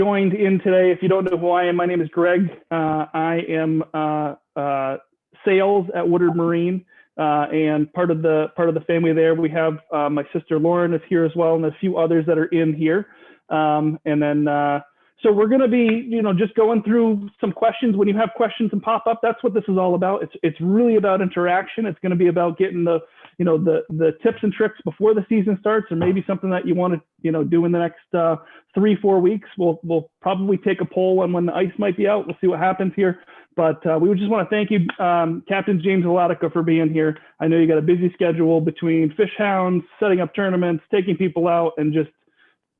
joined in today. If you don't know who I am, my name is Greg. I am sales at Woodard Marine, and part of the family there. We have my sister Lauren is here as well, and a few others that are in here. And then so we're going to be, just going through some questions. When you have questions and pop up, that's what this is all about. It's really about interaction. It's going to be about getting the tips and tricks before the season starts, or maybe something that you want to, do in the next 3-4 weeks. We'll probably take a poll on when the ice might be out. We'll see what happens here. But we would just want to thank you, Captain James Vladyka, for being here. I know you got a busy schedule between fish hounds, setting up tournaments, taking people out, and just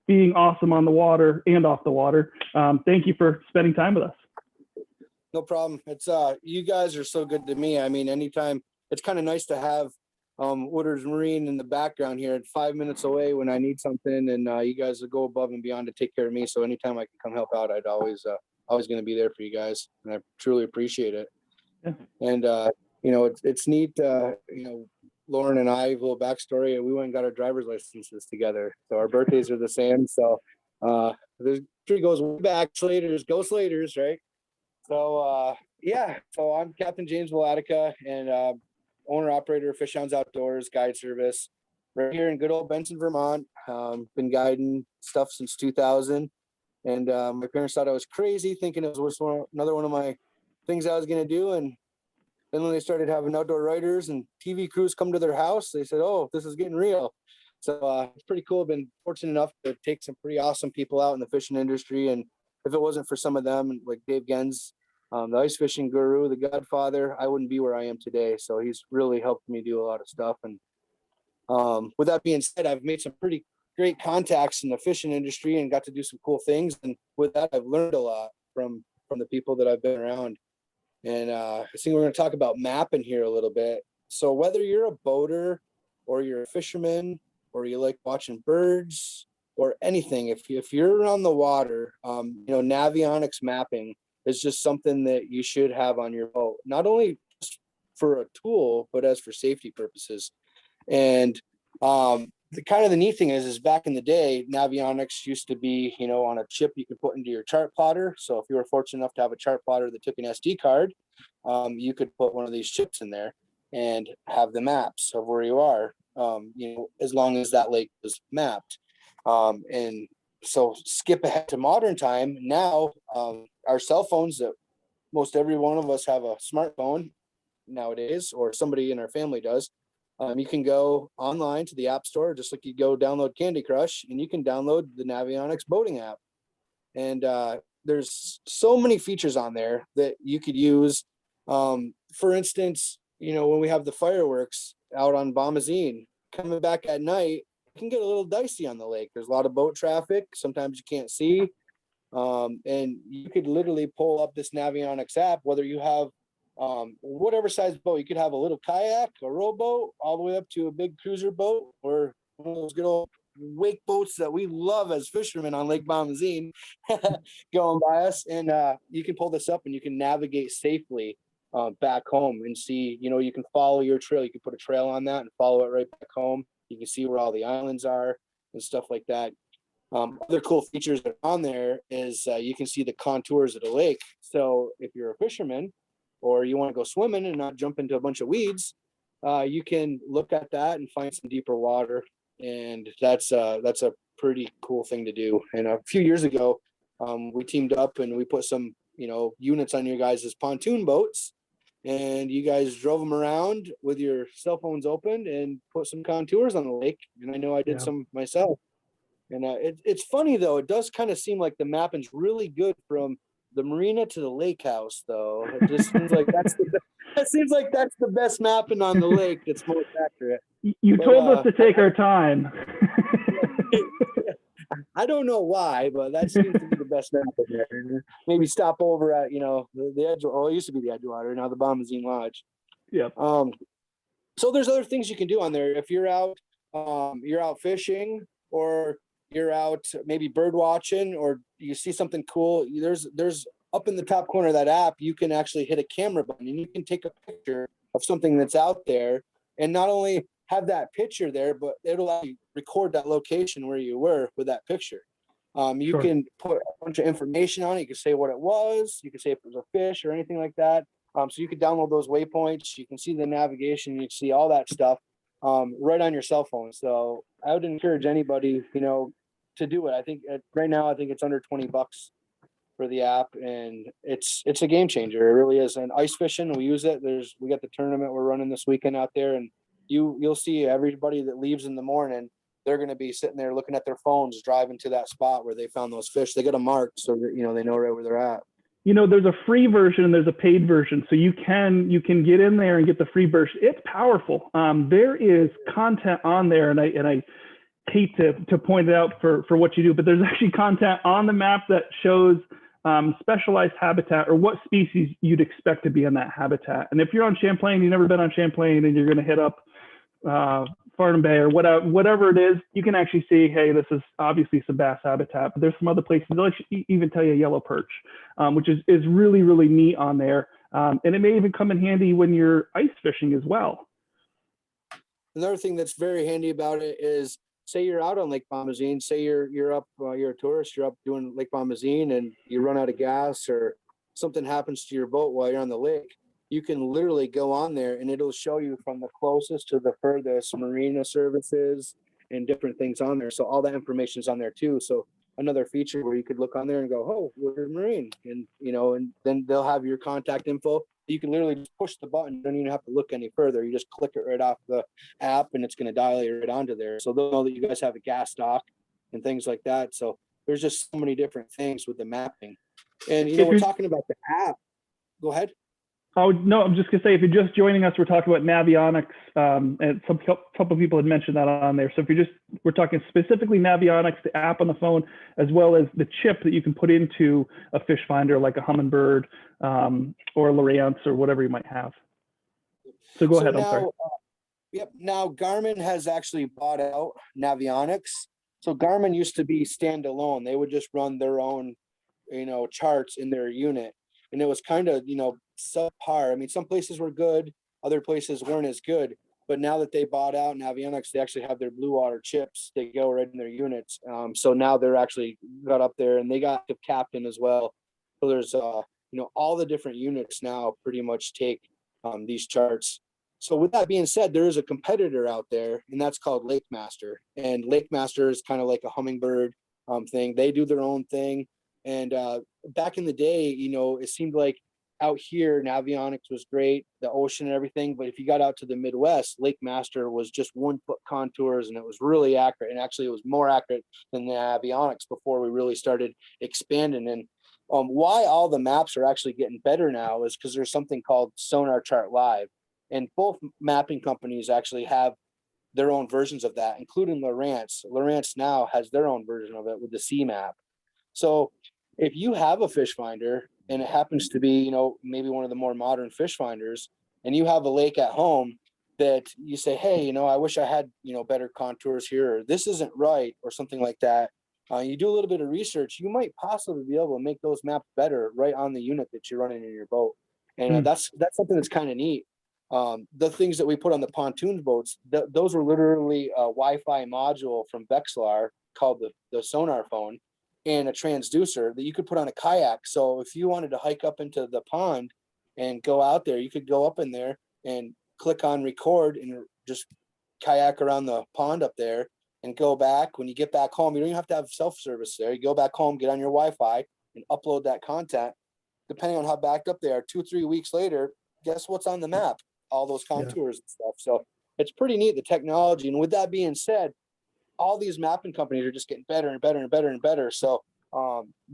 being awesome on the water and off the water. Thank you for spending time with us. No problem. It's you guys are so good to me. I mean, anytime, it's kind of nice to have Woodard Marine in the background here at 5 minutes away when I need something, and you guys will go above and beyond to take care of me. So anytime I can come help out, I'd always going to be there for you guys, and I truly appreciate it. Yeah. And it's neat. Lauren and I, a little backstory, we went and got our driver's licenses together. So our birthdays are the same. So the tree goes way back. Slaters, go Slaters, right? So so I'm Captain James Vladyka, and owner operator of Fish Hounds Outdoors Guide Service right here in good old Benson, Vermont. Been guiding stuff since 2000. And my parents thought I was crazy, thinking it was another one of my things I was going to do. And then when they started having outdoor writers and TV crews come to their house, they said, "Oh, this is getting real." So it's pretty cool. I've been fortunate enough to take some pretty awesome people out in the fishing industry. And if it wasn't for some of them, like Dave Gens, the ice fishing guru, the godfather, I wouldn't be where I am today. So he's really helped me do a lot of stuff. And with that being said, I've made some pretty great contacts in the fishing industry and got to do some cool things. And with that, I've learned a lot from the people that I've been around. And I think we're going to talk about mapping here a little bit. So whether you're a boater or you're a fisherman or you like watching birds or anything, if you're on the water, Navionics mapping is just something that you should have on your boat, not only just for a tool, but as for safety purposes. And the neat thing is back in the day, Navionics used to be, on a chip you could put into your chart plotter. So if you were fortunate enough to have a chart plotter that took an SD card, you could put one of these chips in there and have the maps of where you are, as long as that lake was mapped. And so skip ahead to modern time. Now, our cell phones, that most every one of us have a smartphone nowadays, or somebody in our family does. You can go online to the App Store, just like you go download Candy Crush, and you can download the Navionics Boating App. And there's so many features on there that you could use. For instance, when we have the fireworks out on Bomazine, coming back at night, it can get a little dicey on the lake. There's a lot of boat traffic. Sometimes you can't see. And you could literally pull up this Navionics app, whether you have whatever size boat. You could have a little kayak, a rowboat, all the way up to a big cruiser boat, or one of those good old wake boats that we love as fishermen on Lake Bomazine going by us. And you can pull this up and you can navigate safely back home and see, you can follow your trail. You can put a trail on that and follow it right back home. You can see where all the islands are and stuff like that. Other cool features that are on there is you can see the contours of the lake. So if you're a fisherman, or you want to go swimming and not jump into a bunch of weeds, you can look at that and find some deeper water. And that's a pretty cool thing to do. And a few years ago, we teamed up and we put some, units on your guys' pontoon boats, and you guys drove them around with your cell phones open and put some contours on the lake. And I know I did some myself. And it's funny, though. It does kind of seem like the mapping's really good from the marina to the lake house, though. It just seems like that's the best mapping on the lake that's most accurate. You told us to take our time. I don't know why, but that seems to be the best mapping there. Maybe stop over at the edge. Oh, it used to be the Edgewater, now the Bomazine Lodge. Yeah. So there's other things you can do on there if you're out fishing, or you're out maybe bird watching, or you see something cool. There's up in the top corner of that app, you can actually hit a camera button and you can take a picture of something that's out there, and not only have that picture there, but it'll actually record that location where you were with that picture. You Sure. can put a bunch of information on it. You can say what it was. You can say if it was a fish or anything like that. So you can download those waypoints. You can see the navigation. You can see all that stuff right on your cell phone. So I would encourage anybody, to do it. I think right now, I think it's under $20 for the app, and it's a game changer. It really is. And ice fishing, we use it. We got the tournament we're running this weekend out there, and you'll see everybody that leaves in the morning, they're going to be sitting there looking at their phones, driving to that spot where they found those fish. They got a mark so that they know right where they're at. There's a free version and there's a paid version, so you can get in there and get the free version. It's powerful. There is content on there, and I hate to point it out for what you do, but there's actually content on the map that shows specialized habitat or what species you'd expect to be in that habitat. And if you're on Champlain, you've never been on Champlain, and you're going to hit up Farnham Bay or whatever it is, you can actually see, hey, this is obviously some bass habitat, but there's some other places they'll even tell you yellow perch, which is really, really neat on there. And it may even come in handy when you're ice fishing as well. Another thing that's very handy about it is, say you're out on Lake Bomazine, say you're up, you're a tourist, you're up doing Lake Bomazine and you run out of gas or something happens to your boat while you're on the lake. You can literally go on there and it'll show you from the closest to the furthest marina services and different things on there. So all that information is on there too. So another feature where you could look on there and go, oh, Woodard Marine, and and then they'll have your contact info. You can literally just push the button. You don't even have to look any further. You just click it right off the app and it's going to dial you right onto there. So they'll know that you guys have a gas dock and things like that. So there's just so many different things with the mapping. And, we're talking about the app. Go ahead. Oh, no, I'm just going to say, if you're just joining us, we're talking about Navionics, and some couple of people had mentioned that on there. So we're talking specifically Navionics, the app on the phone, as well as the chip that you can put into a fish finder, like a Humminbird or a Lowrance or whatever you might have. So go ahead, I'm sorry. Yep. Now Garmin has actually bought out Navionics. So Garmin used to be standalone. They would just run their own, charts in their unit. And it was kind of, subpar. I mean, some places were good, other places weren't as good. But now that they bought out Navionics, they actually have their blue water chips. They go right in their units. So now they're actually got up there, and they got the Captain as well. So there's, all the different units now pretty much take these charts. So with that being said, there is a competitor out there, and that's called Lakemaster. And Lakemaster is kind of like a Humminbird thing. They do their own thing. And back in the day, it seemed like out here, Navionics was great, the ocean and everything. But if you got out to the Midwest, Lakemaster was just 1 foot contours, and it was really accurate. And actually, it was more accurate than the Navionics before we really started expanding. And why all the maps are actually getting better now is because there's something called Sonar Chart Live. And both mapping companies actually have their own versions of that, including Lowrance. Lowrance now has their own version of it with the C map. So if you have a fish finder and it happens to be, maybe one of the more modern fish finders, and you have a lake at home that you say, hey, I wish I had, better contours here, or this isn't right, or something like that. You do a little bit of research, you might possibly be able to make those maps better right on the unit that you're running in your boat. And that's something that's kind of neat. The things that we put on the pontoon boats, those were literally a Wi-Fi module from Vexilar called the Sonar Phone, and a transducer that you could put on a kayak. So if you wanted to hike up into the pond and go out there, you could go up in there and click on record and just kayak around the pond up there and go back. When you get back home, you don't even have to have self-service there. You go back home, get on your Wi-Fi and upload that content. Depending on how backed up they are, 2-3 weeks later, guess what's on the map? All those contours and stuff. So it's pretty neat, the technology. And with that being said, all these mapping companies are just getting better and better and better and better. So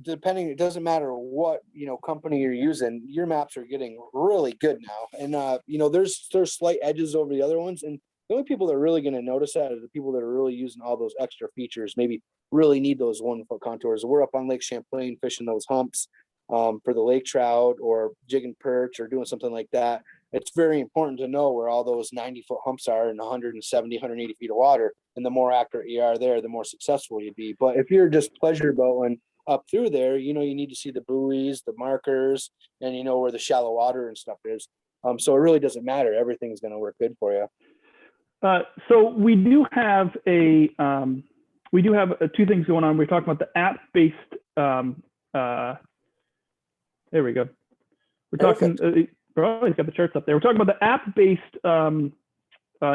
depending, it doesn't matter what company you're using, your maps are getting really good now. And there's slight edges over the other ones, and the only people that are really going to notice that are the people that are really using all those extra features, maybe really need those 1 foot contours. We're up on Lake Champlain fishing those humps for the lake trout or jigging perch or doing something like that. It's very important to know where all those 90-foot humps are in 170, 180 feet of water. And the more accurate you are there, the more successful you'd be. But if you're just pleasure boating up through there, you need to see the buoys, the markers, and where the shallow water and stuff is. So it really doesn't matter. Everything's going to work good for you. So we do have a we do have two things going on. We're talking about the app-based. There we go. We're talking. He's got the charts up there. We're talking about the app-based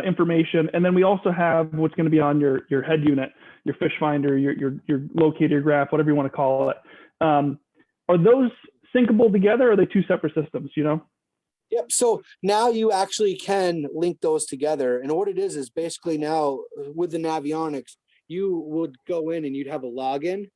information, and then we also have what's going to be on your head unit, your fish finder, your locator graph, whatever you want to call it. Are those syncable together, or are they two separate systems? You know? Yep. So now you actually can link those together. And what it is basically now with the Navionics, you would go in and you'd have a login.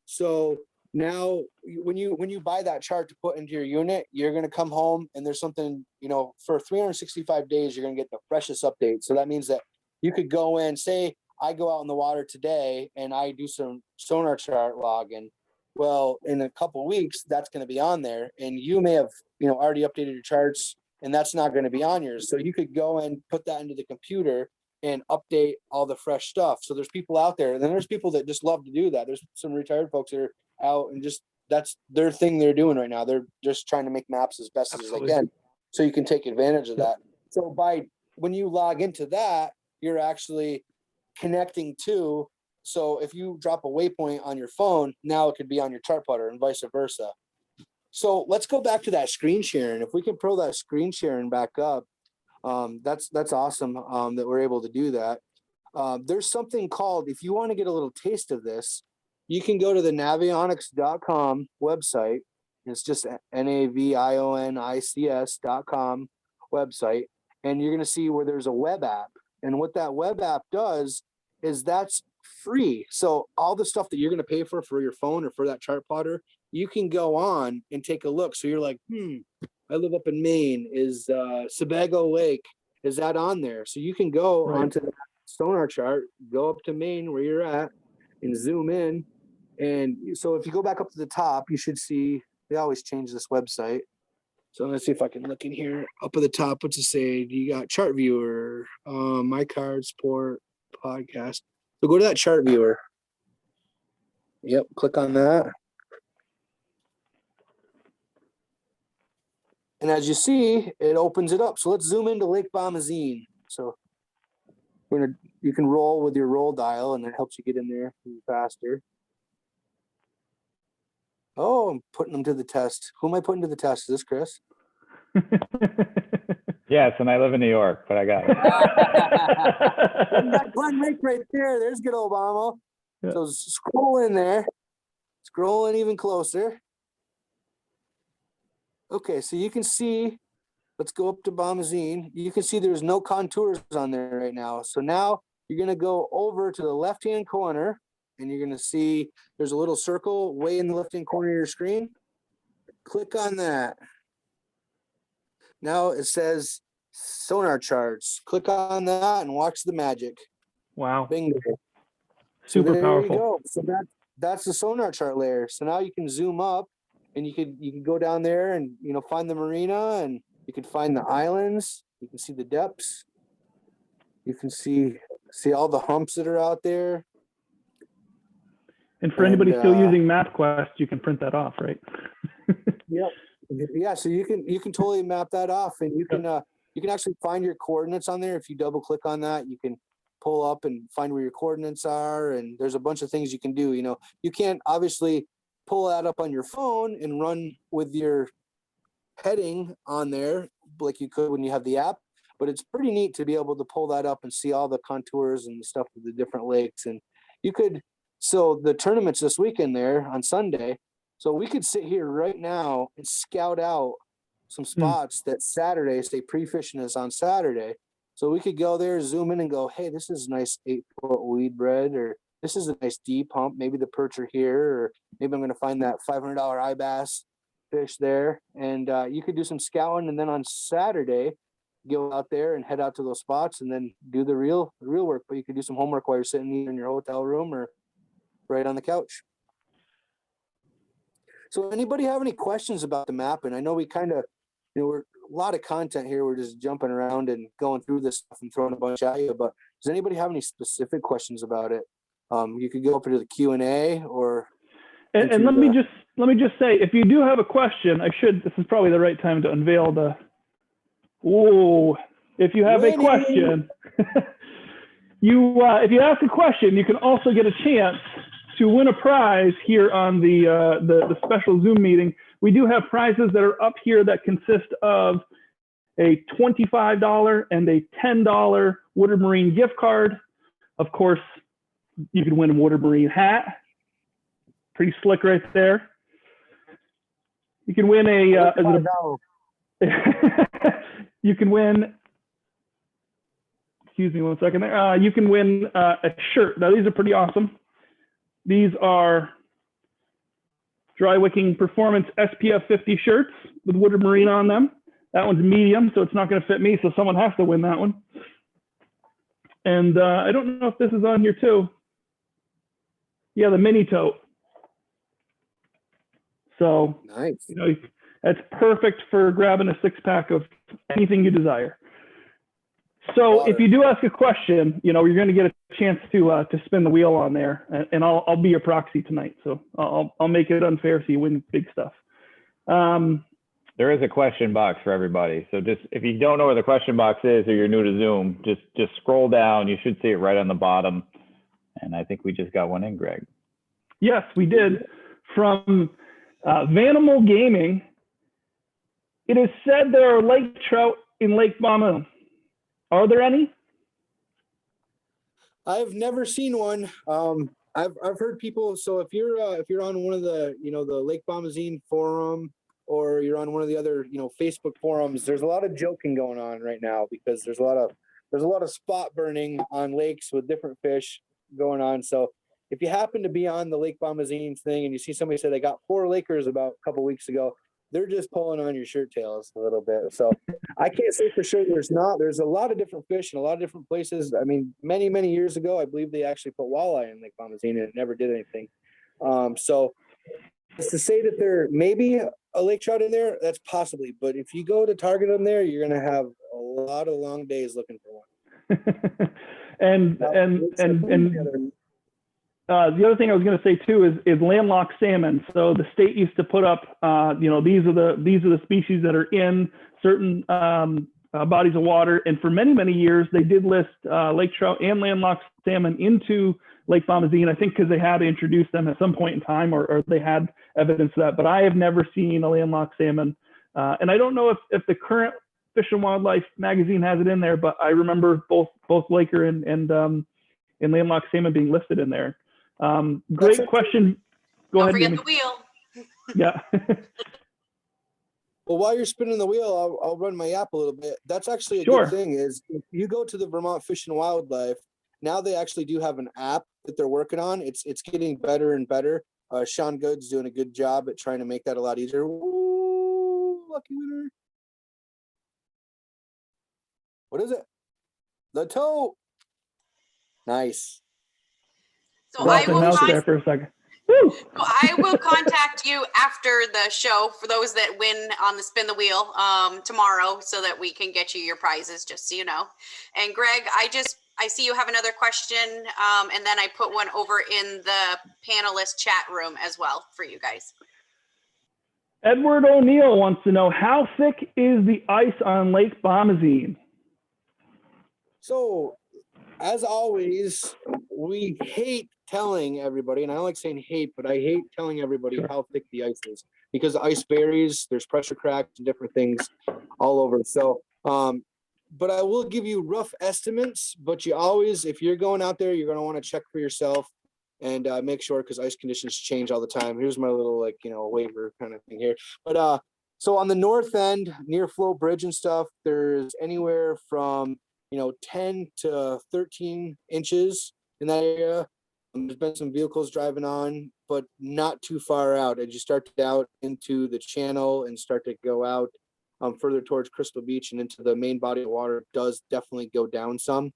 So now when you buy that chart to put into your unit, you're going to come home and there's something, you know, for 365 days, you're going to get the freshest update. So that means that you could go in, say I go out in the water today and I do some Sonar Chart login. Well, in a couple of weeks, that's going to be on there, and you may have, you know, already updated your charts, and that's not going to be on yours. So you could go and put that into the computer and update all the fresh stuff. So there's people out there, and then there's people that just love to do that. There's some retired folks that are out and just that's their thing they're doing right now. They're just trying to make maps as best as they can, so you can take advantage of that. So when you log into that, you're actually connecting to. So if you drop a waypoint on your phone, now it could be on your chart putter and vice versa. So let's go back to that screen sharing. If we can pull that screen sharing back up, that's awesome that we're able to do that. There's something called, if you want to get a little taste of this, you can go to the navionics.com website. It's just navionics.com website. And you're going to see where there's a web app. And what that web app does is that's free. So all the stuff that you're going to pay for your phone or for that chart plotter, you can go on and take a look. So you're like, I live up in Maine. Is Sebago Lake, is that on there? So you can go onto the Sonar Chart, go up to Maine where you're at and zoom in. And so if you go back up to the top, you should see, they always change this website. So let's see if I can look in here. Up at the top, what's it say? You got chart viewer, my card, sport, podcast. So go to that chart viewer. Yep, click on that. And as you see, it opens it up. So let's zoom into Lake Bomazine. So you can roll with your roll dial, and it helps you get in there faster. Oh, I'm putting them to the test. Who am I putting to the test? Is this Chris? Yes, and I live in New York, but I got it. That Glen Lake right there. There's good old Obama. Yeah. So scroll in there. Scroll in even closer. Okay, so you can see, let's go up to Bomazine. You can see there's no contours on there right now. So now you're going to go over to the left-hand corner, and you're going to see there's a little circle way in the left-hand corner of your screen. Click on that. Now it says Sonar Charts. Click on that and watch the magic. Wow. Bingo. Super so powerful. You go. So that's the Sonar Chart layer. So now you can zoom up, and you can go down there and, you know, find the marina, and you can find the islands. You can see the depths. You can see all the humps that are out there. And for anybody still using MapQuest, you can print that off, right? Yep. Yeah, so you can totally map that off, and you can actually find your coordinates on there. If you double click on that, you can pull up and find where your coordinates are, and there's a bunch of things you can do. You know, you can't obviously pull that up on your phone and run with your heading on there like you could when you have the app, but it's pretty neat to be able to pull that up and see all the contours and the stuff of the different lakes. And you could, so the tournament's this weekend there on Sunday. So we could sit here right now and scout out some spots that Saturday, say pre-fishing is on Saturday. So we could go there, zoom in and go, hey, this is a nice 8-foot weed bread, or this is a nice deep hump. Maybe the perch are here, or maybe I'm going to find that $500 IBass fish there. And you could do some scouting, and then on Saturday, go out there and head out to those spots and then do the real work. But you could do some homework while you're sitting in your hotel room or right on the couch. So anybody have any questions about the map? And I know we kind of, you know, we're a lot of content here. We're just jumping around and going through this stuff and throwing a bunch at you. But does anybody have any specific questions about it? You could go up into the Q&A or. And let me just say, if you do have a question, this is probably the right time to unveil the. Whoa! If you have a question, if you ask a question, you can also get a chance to win a prize here on the special Zoom meeting. We do have prizes that are up here that consist of a $25 and a $10 Woodard Marine gift card. Of course, you can win a Woodard Marine hat. Pretty slick right there. You can win you can win, excuse me one second there. You can win a shirt. Now these are pretty awesome. These are Dry Wicking Performance SPF 50 shirts with Woodard Marine on them. That one's medium, so it's not going to fit me, so someone has to win that one. And I don't know if this is on here too. Yeah, the mini tote. So, Nice. You know, that's perfect for grabbing a 6-pack of anything you desire. So if you do ask a question, you know, you're going to get a chance to spin the wheel on there, and I'll be your proxy tonight. So I'll make it unfair so you win big stuff. There is a question box for everybody. So just if you don't know where the question box is or you're new to Zoom, just scroll down. You should see it right on the bottom. And I think we just got one in, Greg. Yes, we did. From Vanimal Gaming. It is said there are lake trout in Lake Bomazine. Are there any? I've never seen one. I've heard people. So if you're on one of the the Lake Bomazine forum, or you're on one of the other Facebook forums, there's a lot of joking going on right now because there's a lot of spot burning on lakes with different fish going on. So if you happen to be on the Lake Bomazine thing and you see somebody say they got 4 Lakers about a couple weeks ago, they're just pulling on your shirt tails a little bit. So I can't say for sure there's not. There's a lot of different fish in a lot of different places. I mean, many, many years ago, I believe they actually put walleye in Lake Bomazine and it never did anything. So it's to say that there may be a lake trout in there, that's possibly. But if you go to target them there, you're going to have a lot of long days looking for one. The other thing I was going to say too is landlocked salmon. So the state used to put up, these are the species that are in certain bodies of water, and for many, many years they did list lake trout and landlocked salmon into Lake Bomazine. I think because they had to introduce them at some point in time, or they had evidence of that. But I have never seen a landlocked salmon, and I don't know if the current Fish and Wildlife magazine has it in there, but I remember both Laker and landlocked salmon being listed in there. Great question. Go ahead. Don't forget Jamie. the wheel. Yeah. Well, while you're spinning the wheel, I'll run my app a little bit. That's actually a Sure. good thing is if you go to the Vermont Fish and Wildlife, now they actually do have an app that they're working on. It's getting better and better. Sean Good's doing a good job at trying to make that a lot easier. Ooh, lucky winner. What is it? The toe. Nice. So I for a second. I will contact you after the show for those that win on the spin the wheel tomorrow, so that we can get you your prizes, just so you know. And Greg, I see you have another question, and then I put one over in the panelist chat room as well for you guys. Edward O'Neill wants to know, how thick is the ice on Lake Bomazine? So, as always, we hate telling everybody, and I don't like saying hate, but I hate telling everybody how thick the ice is because the ice varies. There's pressure cracks and different things all over. So, but I will give you rough estimates. But you always, if you're going out there, you're going to want to check for yourself and make sure, because ice conditions change all the time. Here's my little waiver kind of thing here. But so on the north end, near Flow Bridge and stuff, there's anywhere from 10 to 13 inches in that area. There's been some vehicles driving on, but not too far out. As you start to out into the channel and start to go out further towards Crystal Beach and into the main body of water, it does definitely go down some.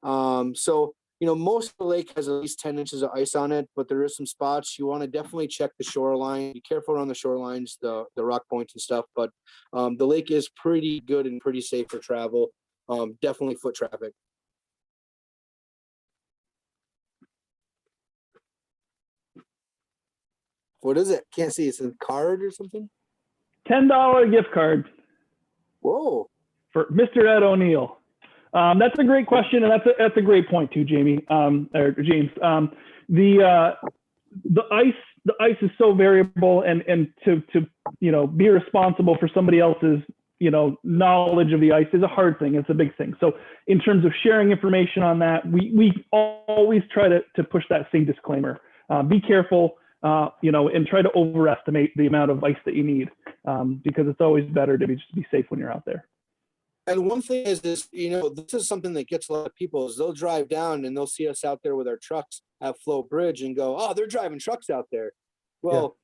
So, most of the lake has at least 10 inches of ice on it, but there is some spots you want to definitely check the shoreline. Be careful around the shorelines, the rock points and stuff, but the lake is pretty good and pretty safe for travel. Definitely foot traffic. What is it? Can't see. It's a card or something? $10 gift card. Whoa. For Mr. Ed O'Neill. That's a great question, and that's a great point too, Jamie, or James. The ice is so variable, and to be responsible for somebody else's knowledge of the ice is a hard thing. It's a big thing. So in terms of sharing information on that, we always try to push that same disclaimer. Be careful, and try to overestimate the amount of ice that you need, because it's always better to just be safe when you're out there. And one thing is this, this is something that gets a lot of people is they'll drive down and they'll see us out there with our trucks at Flow Bridge and go, oh, they're driving trucks out there. Well,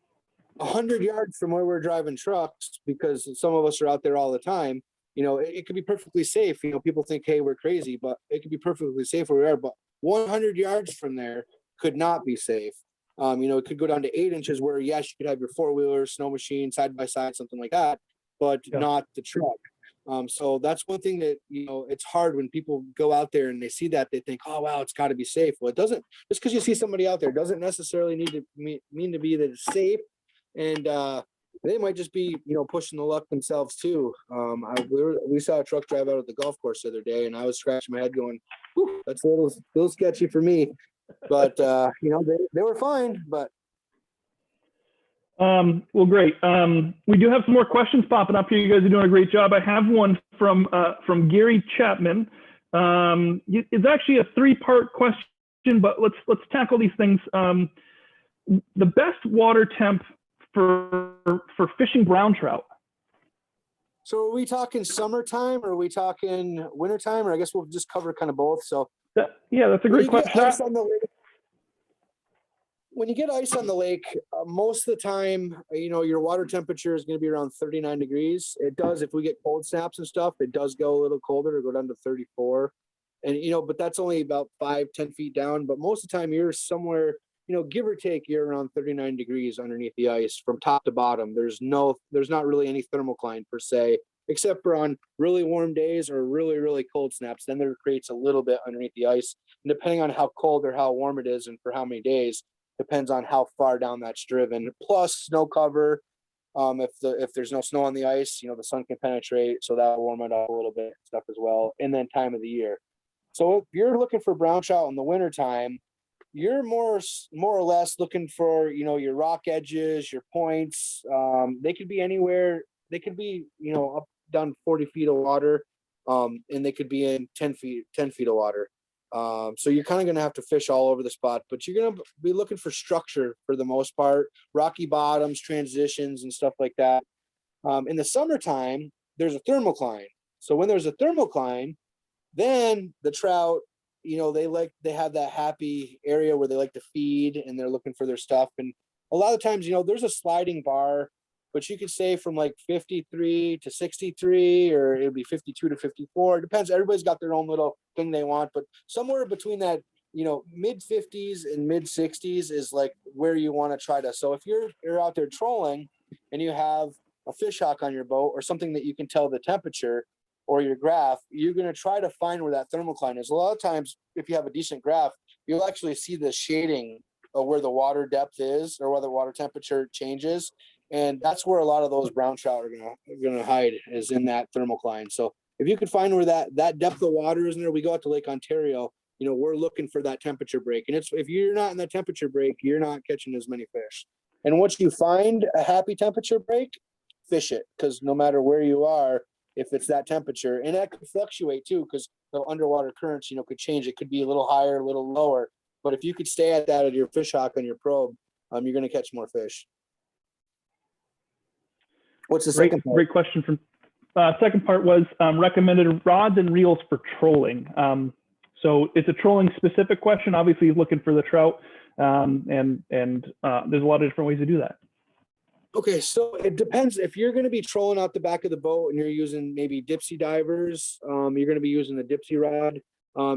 100 yards from where we're driving trucks, because some of us are out there all the time, it could be perfectly safe. People think, hey, we're crazy, but it could be perfectly safe where we are. But 100 yards from there could not be safe. It could go down to 8 inches where, yes, you could have your four-wheeler, snow machine, side by side, something like that, but not the truck. So that's one thing that, it's hard when people go out there and they see that, they think, oh, wow, it's got to be safe. Well, it doesn't. Just because you see somebody out there doesn't necessarily need to mean to be that it's safe. And they might just be, pushing the luck themselves too. We saw a truck drive out of the golf course the other day, and I was scratching my head going, that's a little sketchy for me. But, they were fine, but. Well, great. We do have some more questions popping up here. You guys are doing a great job. I have one from Gary Chapman. It's actually a 3-part question, but let's tackle these things. The best water temp for fishing brown trout. So are we talking summertime, or are we talking wintertime, or I guess we'll just cover kind of both. So that's a great question. When you get ice on the lake, most of the time, your water temperature is going to be around 39 degrees. It does, if we get cold snaps and stuff, it does go a little colder, to go down to 34. And, but that's only about 5-10 feet down. But most of the time you're somewhere, give or take, you're around 39 degrees underneath the ice from top to bottom. There's not really any thermocline per se, except for on really warm days or really, really cold snaps. Then there creates a little bit underneath the ice. And depending on how cold or how warm it is and for how many days, depends on how far down that's driven. Plus snow cover. If there's no snow on the ice, the sun can penetrate, so that'll warm it up a little bit and stuff as well. And then time of the year. So if you're looking for brown trout in the wintertime, you're more or less looking for, your rock edges, your points. They could be anywhere. They could be, up down 40 feet of water, and they could be in 10 feet of water. So you're kind of going to have to fish all over the spot, but you're going to be looking for structure for the most part, rocky bottoms, transitions, and stuff like that. In the summertime, there's a thermocline. So when there's a thermocline, then the trout, they have that happy area where they like to feed and they're looking for their stuff. And a lot of times, there's a sliding bar, but you could say from like 53 to 63, or it'd be 52 to 54. It depends. Everybody's got their own little thing they want, but somewhere between that, mid 50s and mid 60s is like where you want to try to. So if you're out there trolling and you have a fish hawk on your boat or something that you can tell the temperature or your graph, you're going to try to find where that thermocline is. A lot of times, if you have a decent graph, you'll actually see the shading of where the water depth is or where the water temperature changes. And that's where a lot of those brown trout are gonna hide, is in that thermocline. So if you could find where that depth of water is in there, we go out to Lake Ontario, we're looking for that temperature break. And if you're not in that temperature break, you're not catching as many fish. And once you find a happy temperature break, fish it, because no matter where you are, if it's that temperature, and that could fluctuate too, because the underwater currents, could change. It could be a little higher, a little lower. But if you could stay at that at your fish hawk on your probe, you're going to catch more fish. What's the second part? Great question. From second part was recommended rods and reels for trolling. So it's a trolling specific question. Obviously, he's looking for the trout, and there's a lot of different ways to do that. Okay, so it depends. If you're going to be trolling out the back of the boat and you're using maybe dipsy divers, you're going to be using the dipsy rod.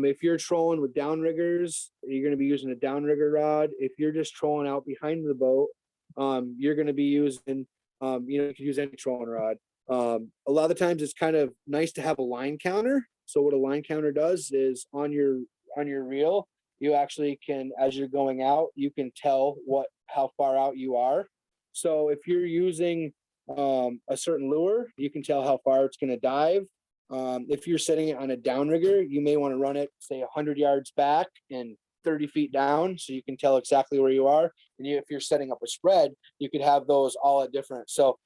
If you're trolling with downriggers, you're going to be using a downrigger rod. If you're just trolling out behind the boat, you're going to be using you could use any trolling rod. A lot of the times it's kind of nice to have a line counter. So what a line counter does is on your reel, you actually can, as you're going out, you can tell how far out you are. So if you're using a certain lure, you can tell how far it's going to dive. If you're setting it on a downrigger, you may want to run it, say 100 yards back and 30 feet down, so you can tell exactly where you are. And if you're setting up a spread, you could have those all at different. So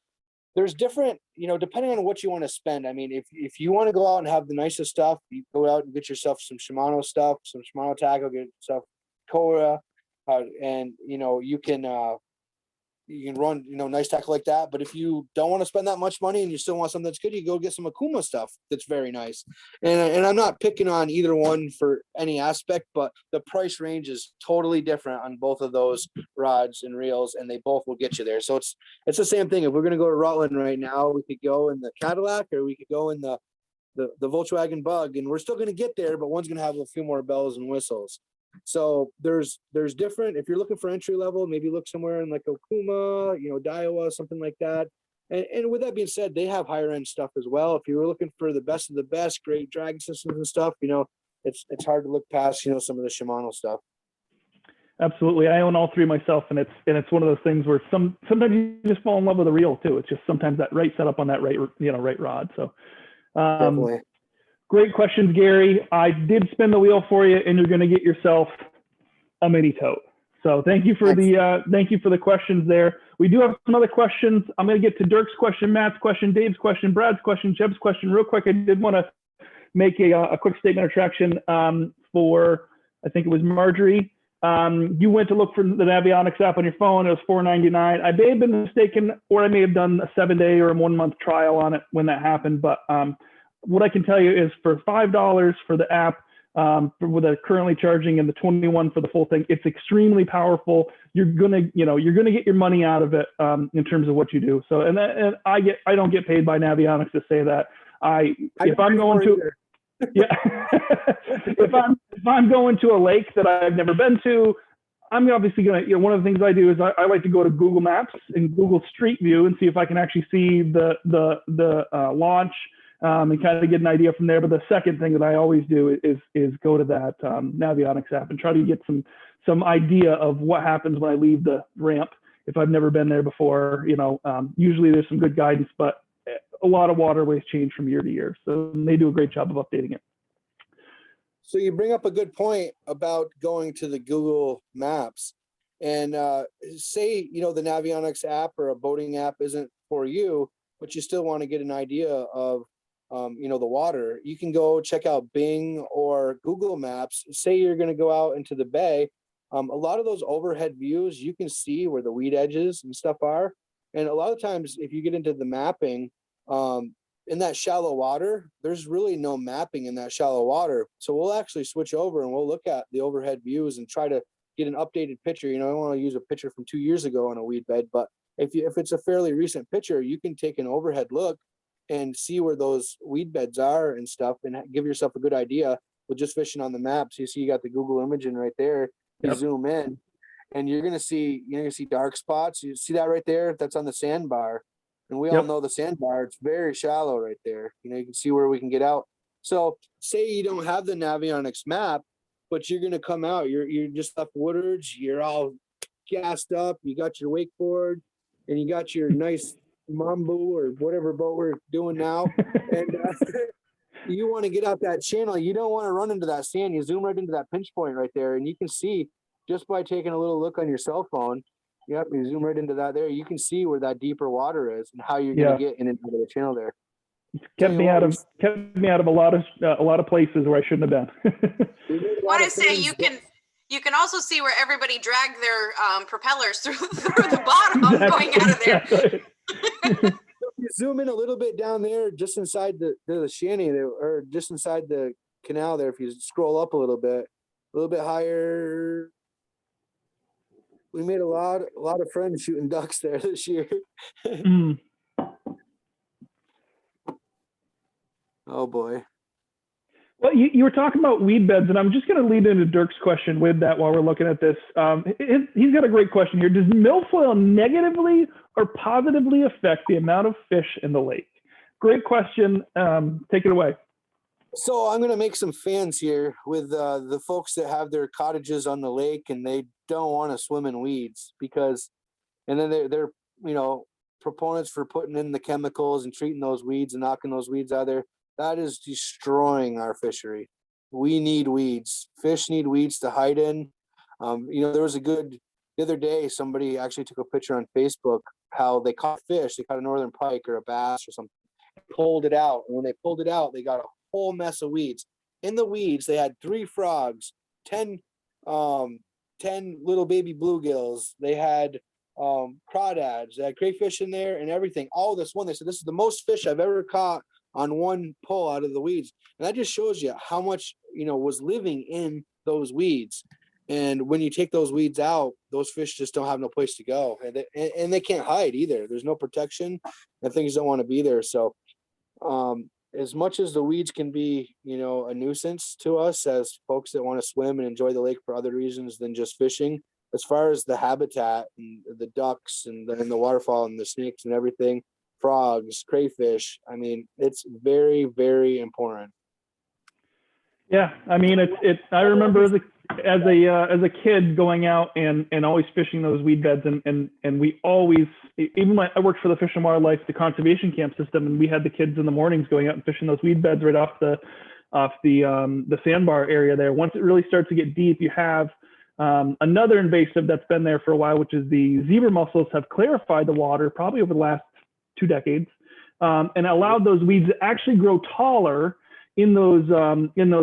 there's different, depending on what you want to spend. I mean, if you want to go out and have the nicest stuff, you go out and get yourself some Shimano stuff, some Shimano tackle, get yourself Cora, and you can run, nice tackle like that. But if you don't want to spend that much money and you still want something that's good, you go get some Akuma stuff that's very nice. And I'm not picking on either one for any aspect, but the price range is totally different on both of those rods and reels, and they both will get you there. So it's the same thing. If we're going to go to Rutland right now, we could go in the Cadillac, or we could go in the Volkswagen Bug, and we're still going to get there, but one's going to have a few more bells and whistles. So there's different, if you're looking for entry level, maybe look somewhere in like Okuma, Daiwa, something like that. And with that being said, they have higher end stuff as well. If you were looking for the best of the best, great drag systems and stuff, it's hard to look past, some of the Shimano stuff. Absolutely. I own all three myself, and it's one of those things where sometimes you just fall in love with the reel too. It's just sometimes that right setup on that right rod. So Definitely. Great questions, Gary. I did spin the wheel for you, and you're going to get yourself a mini tote. So thank you for the questions there. We do have some other questions. I'm going to get to Dirk's question, Matt's question, Dave's question, Brad's question, Jeb's question real quick. I did want to make a quick statement of traction for, I think it was Marjorie. You went to look for the Navionics app on your phone. It was $4.99. I may have been mistaken, or I may have done a 7-day or a 1-month trial on it when that happened. But what I can tell you is for $5 for the app, with the currently charging and the 21 for the full thing, it's extremely powerful. You're gonna get your money out of it in terms of what you do. So, and I don't get paid by Navionics to say that. If I'm going to a lake that I've never been to, I'm obviously gonna, one of the things I do is I like to go to Google Maps and Google Street View and see if I can actually see the launch. And kind of get an idea from there. But the second thing that I always do is go to that Navionics app and try to get some idea of what happens when I leave the ramp if I've never been there before. Usually there's some good guidance, but a lot of waterways change from year to year, so they do a great job of updating it. So you bring up a good point about going to the Google Maps, and say the Navionics app or a boating app isn't for you, but you still want to get an idea of the water. You can go check out Bing or Google Maps. Say you're going to go out into the bay. A lot of those overhead views, you can see where the weed edges and stuff are. And a lot of times, if you get into the mapping, in that shallow water, there's really no mapping in that shallow water. So we'll actually switch over and we'll look at the overhead views and try to get an updated picture. I want to use a picture from 2 years ago on a weed bed, but if it's a fairly recent picture, you can take an overhead look and see where those weed beds are and stuff, and give yourself a good idea with just fishing on the maps. You see, you got the Google imaging right there. You zoom in, and you're gonna see dark spots. You see that right there? That's on the sandbar, and we all know the sandbar. It's very shallow right there. You can see where we can get out. So, say you don't have the Navionics map, but you're gonna come out. You're just left Woodard's. You're all gassed up. You got your wakeboard, and you got your nice Mambu or whatever boat we're doing now, and you want to get out that channel. You don't want to run into that sand. You zoom right into that pinch point right there, and you can see just by taking a little look on your cell phone. Yep, you zoom right into that there. You can see where that deeper water is and how you're going to get in and out of the channel there. Kept me out of a lot of places where I shouldn't have been. I want to say you can also see where everybody dragged their propellers through the bottom going out of there. Exactly. You zoom in a little bit down there, just inside the shanty there, or just inside the canal there. If you scroll up a little bit higher, we made a lot of friends shooting ducks there this year. Oh boy. Well, you were talking about weed beds, and I'm just going to lead into Dirk's question with that while we're looking at this. He's got a great question here. Does milfoil negatively or positively affect the amount of fish in the lake? Great question. Take it away. So I'm going to make some fans here with the folks that have their cottages on the lake and they don't want to swim in weeds and then they're proponents for putting in the chemicals and treating those weeds and knocking those weeds out of there. That is destroying our fishery. We need weeds. Fish need weeds to hide in. There was the other day, somebody actually took a picture on Facebook how they caught fish. They caught a northern pike or a bass or something, pulled it out. And when they pulled it out, they got a whole mess of weeds. In the weeds, they had 3 frogs, 10 little baby bluegills. They had crawdads. They had crayfish in there and everything. All this one. They said, this is the most fish I've ever caught on one pull out of the weeds. And that just shows you how much, was living in those weeds. And when you take those weeds out, those fish just don't have no place to go. And they can't hide either. There's no protection and things don't want to be there. So as much as the weeds can be, a nuisance to us as folks that want to swim and enjoy the lake for other reasons than just fishing, as far as the habitat and the ducks and the waterfowl and the snakes and everything, frogs, crayfish, I mean, it's very, very important. Yeah, I mean, I remember as a kid going out and always fishing those weed beds, and we always, even when I worked for the Fish and Wildlife, the conservation camp system, and we had the kids in the mornings going out and fishing those weed beds right off the sandbar area there. Once it really starts to get deep, you have another invasive that's been there for a while, which is the zebra mussels have clarified the water probably over the last 2 decades, and allowed those weeds to actually grow taller in those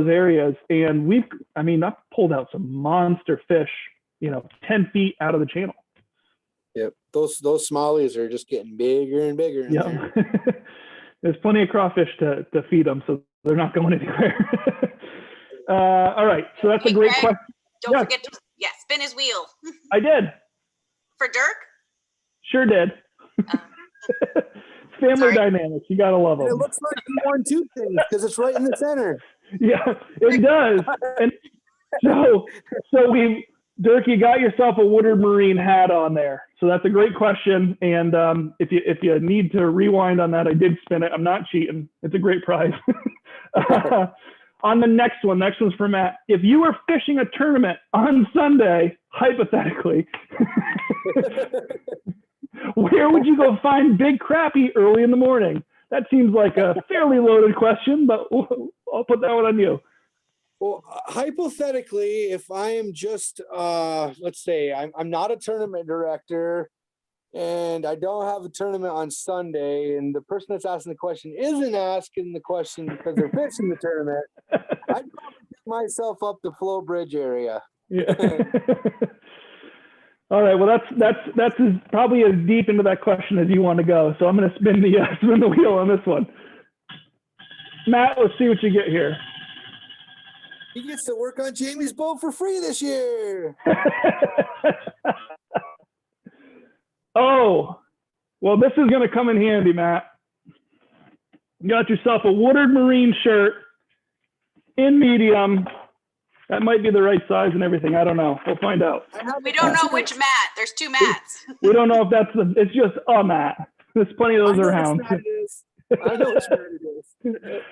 areas. And I've pulled out some monster fish, 10 feet out of the channel. Yep. Those smallies are just getting bigger and bigger. Yeah. There's plenty of crawfish to feed them, so they're not going anywhere. All right. So that's a great question. Don't forget to spin his wheel. I did. For Dirk? Sure did. Family dynamics, you gotta love them. It looks like you won 2 things because it's right in the center. Yeah, it does. And so Dirk, you got yourself a Woodard Marine hat on there. So that's a great question. And if you need to rewind on that, I did spin it. I'm not cheating. It's a great prize. On the next one's for Matt. If you were fishing a tournament on Sunday, hypothetically, where would you go find big crappie early in the morning? That seems like a fairly loaded question, but I'll put that one on you. Well, hypothetically, if I am just, let's say I'm not a tournament director and I don't have a tournament on Sunday, and the person that's asking the question isn't asking the question because they're fishing the tournament, I'd probably pick myself up the Flow Bridge area. Yeah. All right. Well, that's probably as deep into that question as you want to go. So I'm going to spin the wheel on this one. Matt, let's see what you get here. He gets to work on Jamie's boat for free this year. Oh, well, this is going to come in handy, Matt. You got yourself a Woodard Marine shirt in medium. That might be the right size and everything. I don't know. We'll find out. We don't know which Matt. There's 2 Matts. We don't know if it's just a Matt. There's plenty of those around. I know which Matt it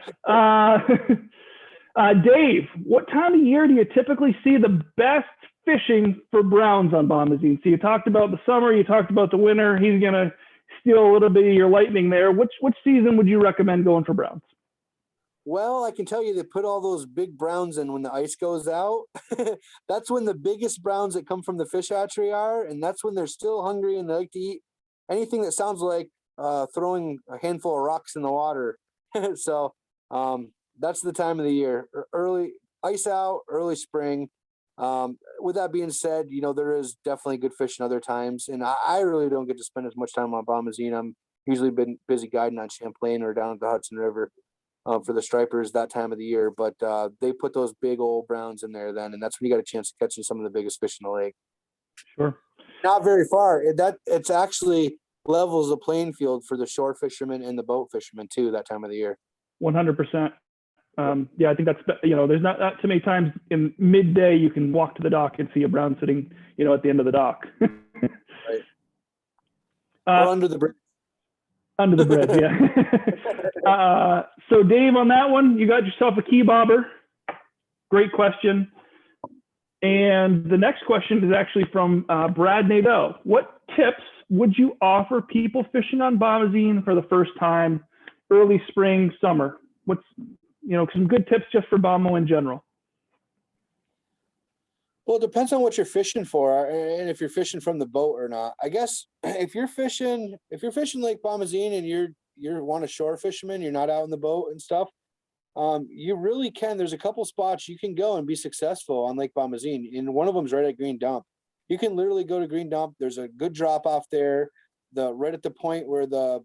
is. Dave, what time of year do you typically see the best fishing for browns on Bomazine? So you talked about the summer, you talked about the winter. He's going to steal a little bit of your lightning there. Which season would you recommend going for browns? Well, I can tell you they put all those big browns in when the ice goes out. That's when the biggest browns that come from the fish hatchery are, and that's when they're still hungry and they like to eat anything that sounds like throwing a handful of rocks in the water. So that's the time of the year. Early ice out, early spring. With that being said, there is definitely good fish in other times, and I really don't get to spend as much time on Bomazine. I'm usually been busy guiding on Champlain or down at the Hudson River. For the stripers that time of the year, but they put those big old browns in there then, and that's when you got a chance to catch some of the biggest fish in the lake. Sure. Not very far. It's actually levels the playing field for the shore fishermen and the boat fishermen too that time of the year. 100%. Yeah, I think that's, there's not too many times in midday you can walk to the dock and see a brown sitting, at the end of the dock. Right. Or under the bridge. Under the bridge, yeah. So Dave, on that one, you got yourself a key bobber. Great question. And the next question is actually from Brad Nadeau. What tips would you offer people fishing on Bomazine for the first time, early spring, summer? what's, some good tips just for Bomo in general? Well, it depends on what you're fishing for and if you're fishing from the boat or not. I guess if you're fishing Lake Bomazine and you're a shore fisherman, you're not out in the boat and stuff, you really can. There's a couple spots you can go and be successful on Lake Bomazine, and one of them's right at Green Dump. You can literally go to Green Dump. There's a good drop off there, right at the point where the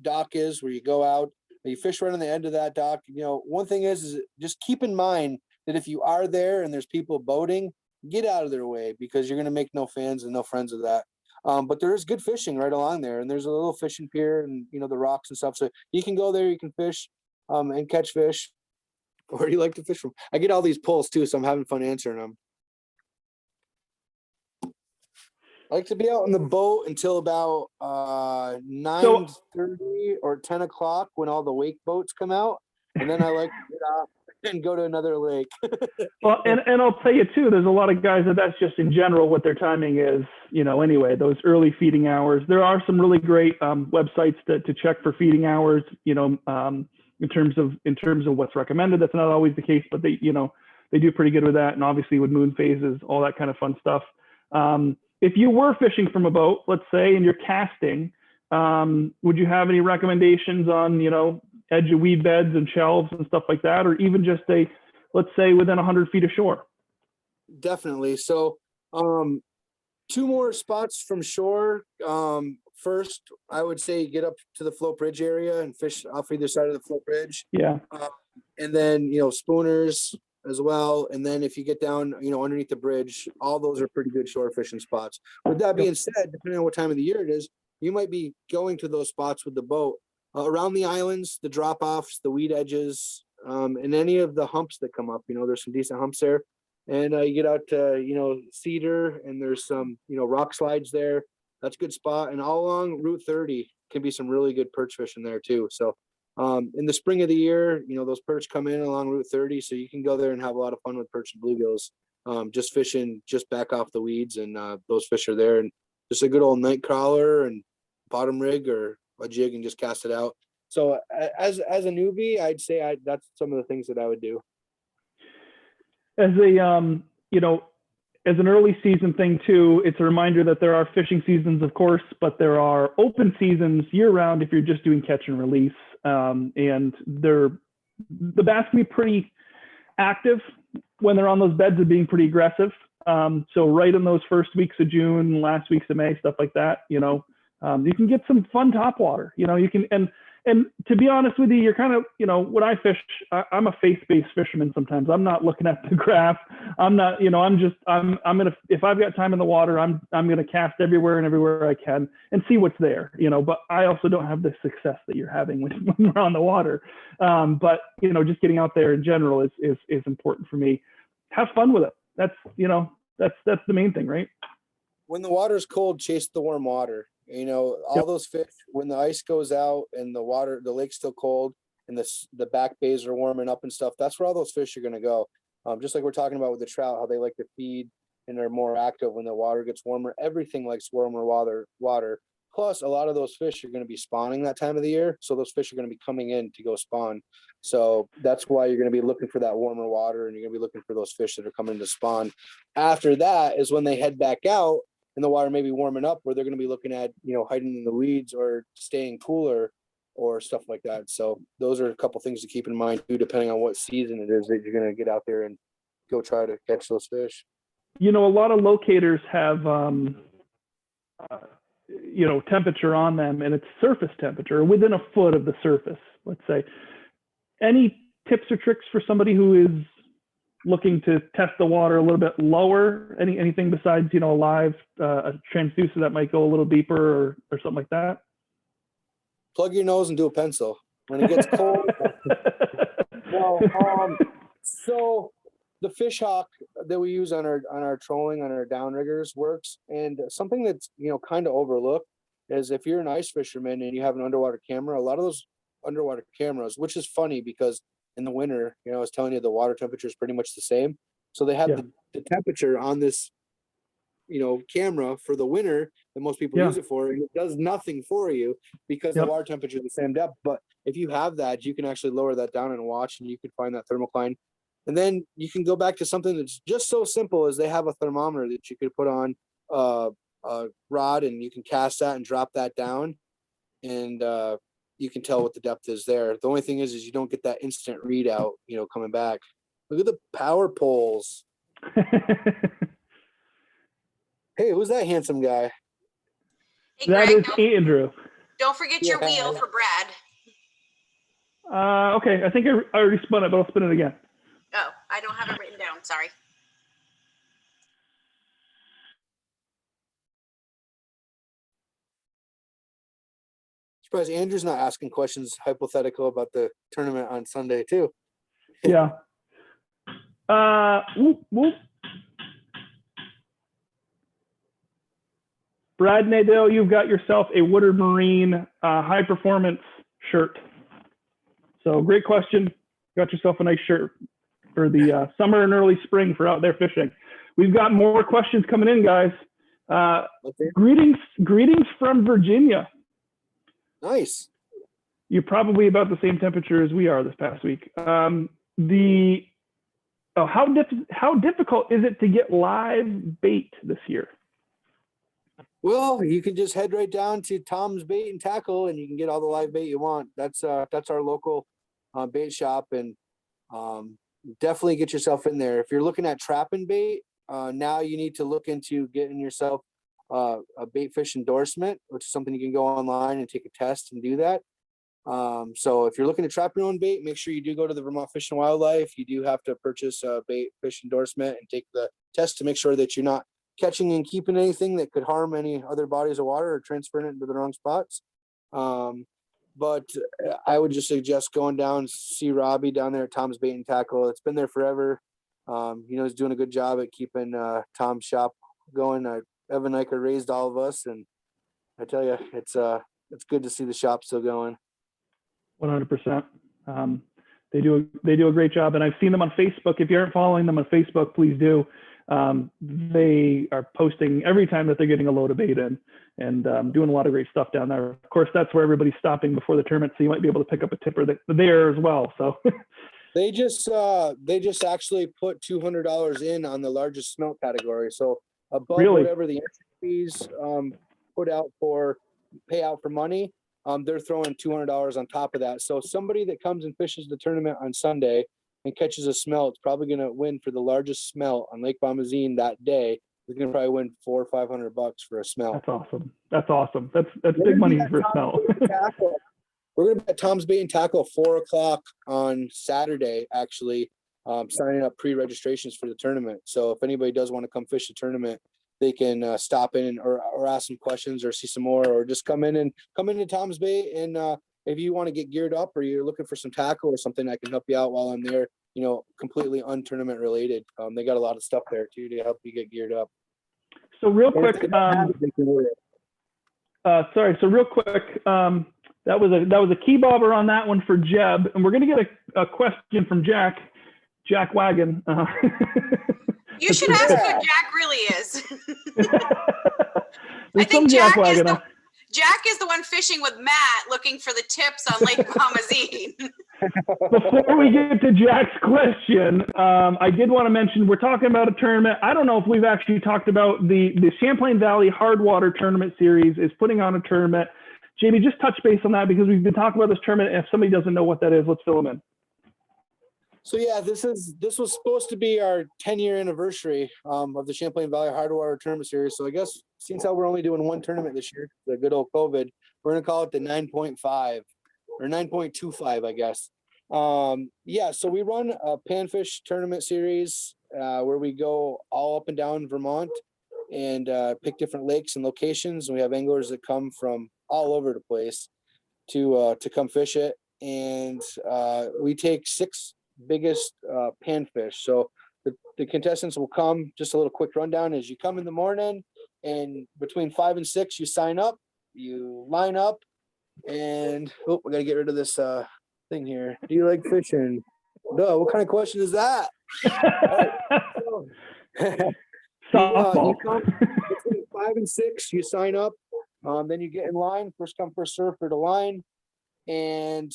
dock is, where you go out, you fish right on the end of that dock. One thing is just keep in mind that if you are there and there's people boating, get out of their way, because you're going to make no fans and no friends of that. But there is good fishing right along there, and there's a little fishing pier and the rocks and stuff. So you can go there, you can fish and catch fish. Where do you like to fish from? I get all these polls too, so I'm having fun answering them. I like to be out on the boat until about 9:30 or 10 o'clock when all the wake boats come out, and then I like to get off and go to another lake. Well, and I'll tell you too, there's a lot of guys that's just in general what their timing is, anyway, those early feeding hours. There are some really great websites to check for feeding hours, in terms of what's recommended. That's not always the case, but they do pretty good with that. And obviously with moon phases, all that kind of fun stuff. If you were fishing from a boat, let's say, and you're casting, would you have any recommendations on, edge of weed beds and shelves and stuff like that, or even just let's say within 100 feet of shore? Definitely. So 2 more spots from shore. First, I would say get up to the float bridge area and fish off either side of the float bridge. Yeah. And then, spooners as well. And then if you get down, underneath the bridge, all those are pretty good shore fishing spots. With that being said, depending on what time of the year it is, you might be going to those spots with the boat around the islands, the drop-offs, the weed edges, and any of the humps that come up. There's some decent humps there. And you get out to, Cedar, and there's some, rock slides there. That's a good spot. And all along Route 30 can be some really good perch fishing there too. So in the spring of the year, those perch come in along Route 30, so you can go there and have a lot of fun with perch and bluegills, just fishing just back off the weeds, and those fish are there. And just a good old night crawler and bottom rig or a jig and just cast it out. So as a newbie, I'd say that's some of the things that I would do. As as an early season thing too, it's a reminder that there are fishing seasons, of course, but there are open seasons year round if you're just doing catch and release. And the bass can be pretty active when they're on those beds of being pretty aggressive. So right in those first weeks of June, last weeks of May, stuff like that, you can get some fun topwater. You can, and to be honest with you, you're kind of, when I fish, I'm a faith-based fisherman sometimes. I'm not looking at the graph. I'm not, I'm going to, if I've got time in the water, I'm going to cast everywhere I can and see what's there, but I also don't have the success that you're having when we're on the water. But, just getting out there in general is important for me. Have fun with it. That's the main thing, right? When the water's cold, chase the warm water. All those fish, when the ice goes out and the lake's still cold and the back bays are warming up and stuff, that's where all those fish are going to go. Just like we're talking about with the trout, how they like to feed and they're more active when the water gets warmer. Everything likes warmer water. Plus, a lot of those fish are going to be spawning that time of the year. So those fish are going to be coming in to go spawn. So that's why you're going to be looking for that warmer water, and you're going to be looking for those fish that are coming to spawn. After that is when they head back out and the water may be warming up, where they're going to be looking at, hiding in the weeds or staying cooler or stuff like that. So those are a couple things to keep in mind too, depending on what season it is that you're going to get out there and go try to catch those fish. A lot of locators have, temperature on them, and it's surface temperature within a foot of the surface, let's say. Any tips or tricks for somebody who is looking to test the water a little bit lower? Anything besides, a live a transducer that might go a little deeper or something like that? Plug your nose and do a pencil when it gets cold. So the fish hawk that we use on our trolling, on our downriggers works. And something that's, kind of overlooked is if you're an ice fisherman and you have an underwater camera, a lot of those underwater cameras, which is funny because in the winter, I was telling you the water temperature is pretty much the same. So they have the temperature on this, camera for the winter that most people use it for, and it does nothing for you because the water temperature is the same depth. But if you have that, you can actually lower that down and watch, and you can find that thermocline. And then you can go back to something that's just so simple as they have a thermometer that you could put on a rod, and you can cast that and drop that down, and you can tell what the depth is there. The only thing is you don't get that instant readout, coming back. Look at the power poles. Hey, who's that handsome guy? Hey, That Greg, is Andrew. don't forget your wheel for Brad. Okay, I think I already spun it, but I'll spin it again. Oh, I don't have it written down. Sorry. Surprised Andrew's not asking questions hypothetical about the tournament on Sunday too. Yeah. Whoop. Brad Nadeau, you've got yourself a Woodard Marine high performance shirt. So great question. Got yourself a nice shirt for the summer and early spring for out there fishing. We've got more questions coming in, guys. Greetings from Virginia. Nice. You're probably about the same temperature as we are this past week. How difficult is it to get live bait this year? Well, you can just head right down to Tom's Bait and Tackle, and you can get all the live bait you want. That's our local bait shop, and definitely get yourself in there. If you're looking at trapping bait, now you need to look into getting yourself a bait fish endorsement, which is something you can go online and take a test and do that. So if you're looking to trap your own bait, make sure you do go to the Vermont Fish and Wildlife. You do have to purchase a bait fish endorsement and take the test to make sure that you're not catching and keeping anything that could harm any other bodies of water or transferring it into the wrong spots. But I would just suggest going down, see Robbie down there at Tom's Bait and Tackle. It's been there forever. He's doing a good job at keeping Tom's shop going. Evan Eicher raised all of us, and I tell you, it's good to see the shop still going. 100%. They do a great job, and I've seen them on Facebook. If you aren't following them on Facebook, please do. They are posting every time that they're getting a load of bait in, and doing a lot of great stuff down there. Of course, that's where everybody's stopping before the tournament, so you might be able to pick up a tipper there as well. So they just actually put $200 in on the largest smelt category. So above whatever the entry fees pay out for money, they're throwing $200 on top of that. So somebody that comes and fishes the tournament on Sunday and catches a smelt, probably going to win for the largest smelt on Lake Bomazine that day. They're going to probably win $400 or $500 for a smelt. That's awesome. That's big money for a smelt. We're going to be at Tom's Bait and Tackle 4:00 on Saturday, actually, signing up pre-registrations for the tournament. So if anybody does want to come fish the tournament, they can stop in or ask some questions or see some more, or just come into Tom's Bait. And if you want to get geared up, or you're looking for some tackle or something, I can help you out while I'm there, completely un-tournament related. They got a lot of stuff there too to help you get geared up. So real quick, that was a key bobber on that one for Jeb, and we're going to get a question from Jack Wagon. You should ask who Jack really is. I think Jack is the one fishing with Matt looking for the tips on Lake Bomazine. Before we get to Jack's question, I did want to mention we're talking about a tournament. I don't know if we've actually talked about the Champlain Valley Hardwater Tournament Series is putting on a tournament. Jamie, just touch base on that because we've been talking about this tournament. If somebody doesn't know what that is, let's fill them in. So yeah, this was supposed to be our 10-year anniversary of the Champlain Valley Hardwater Tournament Series. So I guess since how we're only doing one tournament this year, the good old COVID, we're gonna call it the 9.5 or 9.25, I guess. So we run a panfish tournament series where we go all up and down Vermont and pick different lakes and locations, and we have anglers that come from all over the place to come fish it, and we take 6 biggest panfish. So the contestants will come. Just a little quick rundown: as you come in the morning, and between 5 and 6, you sign up, you line up, and we gotta get rid of this thing here. Do you like fishing? No. What kind of question is that? Softball. You come between 5 and 6, you sign up. Then you get in line, first come, first serve for the line. And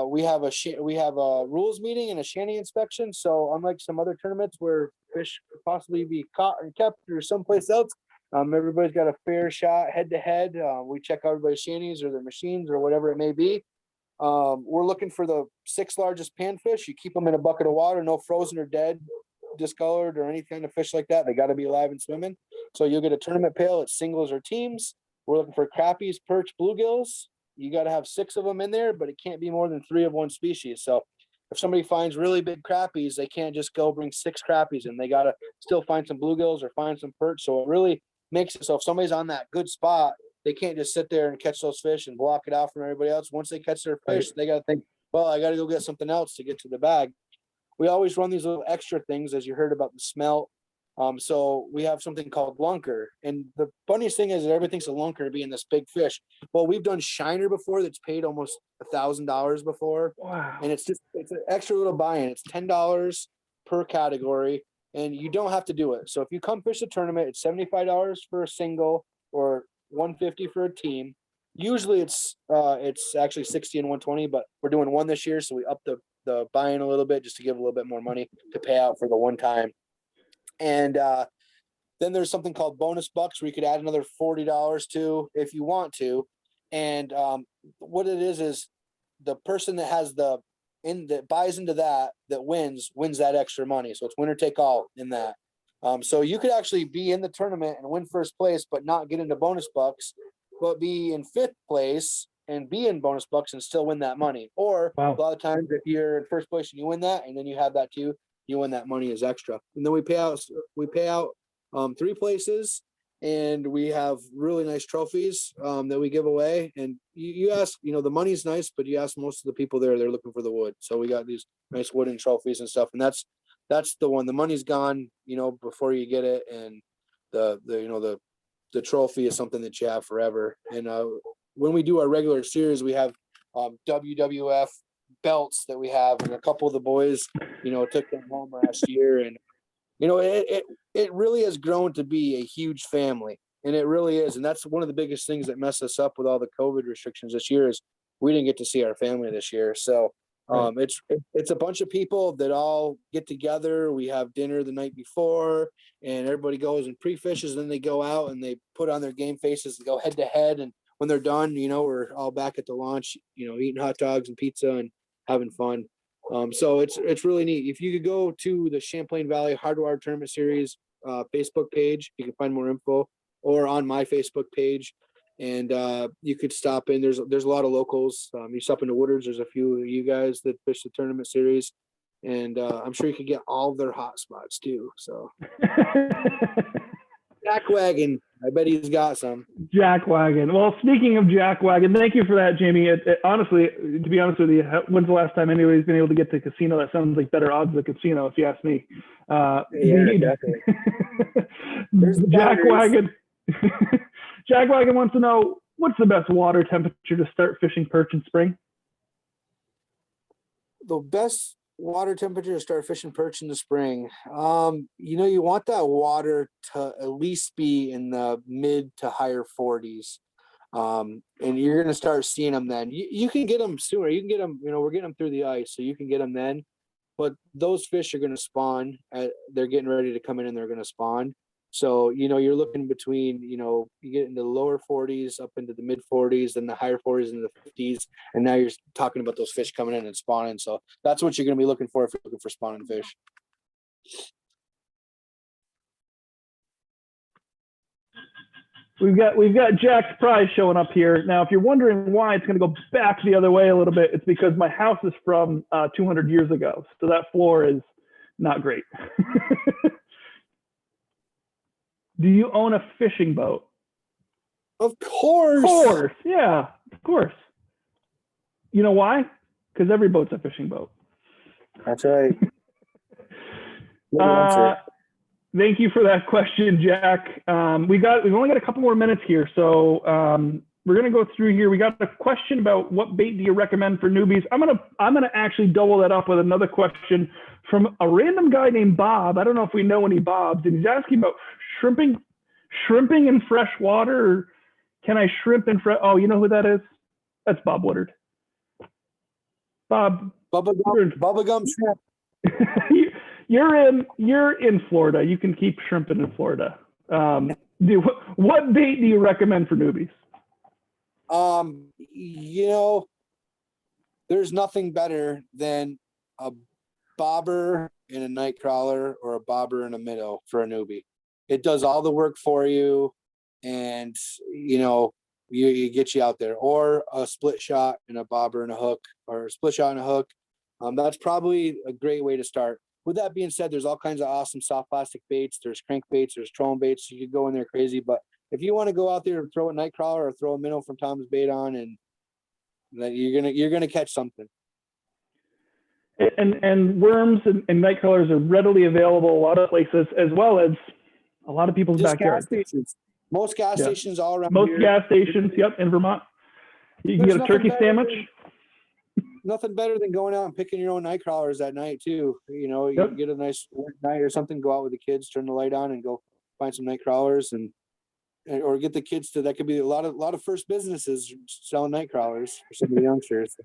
we have a rules meeting and a shanty inspection. So unlike some other tournaments where fish could possibly be caught and kept or someplace else, everybody's got a fair shot head to head. We check out everybody's shanties or their machines or whatever it may be. We're looking for the 6 largest panfish. You keep them in a bucket of water, no frozen or dead, discolored or any kind of fish like that. They got to be alive and swimming. So you'll get a tournament pail at singles or teams. We're looking for crappies, perch, bluegills. You got to have 6 of them in there, but it can't be more than 3 of one species. So if somebody finds really big crappies, they can't just go bring 6 crappies and they got to still find some bluegills or find some perch. So it really makes it so if somebody's on that good spot, they can't just sit there and catch those fish and block it out from everybody else. Once they catch their fish, they got to think, well, I got to go get something else to get to the bag. We always run these little extra things, as you heard about the smelt. So we have something called lunker. And the funniest thing is that everybody thinks a lunker being this big fish. Well, we've done shiner before that's paid almost $1,000 before. Wow. And it's an extra little buy-in. It's $10 per category, and you don't have to do it. So if you come fish the tournament, it's $75 for a single or $150 for a team. Usually it's actually $60 and $120, but we're doing one this year, so we upped the buy-in a little bit just to give a little bit more money to pay out for the one time. And then there's something called bonus bucks where you could add another $40 to if you want to. And what it is the person that has that buys into that wins that extra money. So it's winner take all in that. So you could actually be in the tournament and win first place, but not get into bonus bucks, but be in 5th place and be in bonus bucks and still win that money. Or a lot of times if you're in first place and you win that, and then you have that too, you win that money as extra. And then we pay out 3 places, and we have really nice trophies that we give away. And you ask, the money's nice, but you ask most of the people there, they're looking for the wood. So we got these nice wooden trophies and stuff. And that's the one. The money's gone, before you get it. And the trophy is something that you have forever. And when we do our regular series, we have WWF belts that we have, and a couple of the boys, took them home last year. And it really has grown to be a huge family, and it really is. And that's one of the biggest things that messed us up with all the COVID restrictions this year is we didn't get to see our family this year. So it's a bunch of people that all get together. We have dinner the night before, and everybody goes and pre-fishes. Then they go out and they put on their game faces and go head to head. And when they're done, we're all back at the launch, eating hot dogs and pizza and having fun. So it's really neat. If you could go to the Champlain Valley Hardwire Tournament Series Facebook page, you can find more info, or on my Facebook page. And you could stop in. There's a lot of locals. You stop into Woodard's. There's a few of you guys that fish the tournament series, and I'm sure you could get all of their hot spots too. So Jack Wagon, I bet he's got some. Jack Wagon. Well, speaking of Jack Wagon, thank you for that, Jamie. Honestly, to be honest with you, when's the last time anybody's been able to get to the casino? That sounds like better odds at the casino, if you ask me. Definitely. Jack Wagon. Jack Wagon wants to know, what's the best water temperature to start fishing perch in spring? The best water temperature to start fishing perch in the spring. You want that water to at least be in the mid to higher 40s. And you're going to start seeing them then. You can get them sooner. You can get them, we're getting them through the ice, so you can get them then. But those fish are going to spawn. They're getting ready to come in and they're going to spawn. So, you're looking between, you get into the lower 40s up into the mid 40s, then the higher 40s and the 50s. And now you're talking about those fish coming in and spawning. So that's what you're going to be looking for if you're looking for spawning fish. We've got Jack's prize showing up here. Now, if you're wondering why it's going to go back the other way a little bit, it's because my house is from 200 years ago. So that floor is not great. Do you own a fishing boat? Of course. Of course. Yeah, of course. You know why? Because every boat's a fishing boat. That's right. Thank you for that question, Jack. We've only got a couple more minutes here, so we're gonna go through here. We got a question about what bait do you recommend for newbies. I'm gonna actually double that up with another question from a random guy named Bob. I don't know if we know any Bobs, and he's asking about shrimping in fresh water? Or can I shrimp in fresh? Oh, you know who that is? That's Bob Woodard. Bob. Bubblegum shrimp. You're in Florida. You can keep shrimping in Florida. What bait do you recommend for newbies? There's nothing better than a bobber in a night crawler or a bobber in a minnow for a newbie. It does all the work for you, and you get you out there. Or a split shot and a bobber and a hook, or a split shot and a hook. That's probably a great way to start. With that being said, there's all kinds of awesome soft plastic baits. There's crankbaits, there's trolling baits. You could go in there crazy, but if you want to go out there and throw a night crawler or throw a minnow from Tom's Bait on, and that you're gonna catch something. And worms and night crawlers are readily available a lot of places, as well as a lot of people's backyards. Most gas stations all around. Most gas stations, yep, in Vermont. You can get a turkey sandwich. Nothing better than going out and picking your own night crawlers at night too. You get a nice night or something, go out with the kids, turn the light on, and go find some night crawlers, or get the kids to. That could be a lot of first businesses selling night crawlers for some of the youngsters.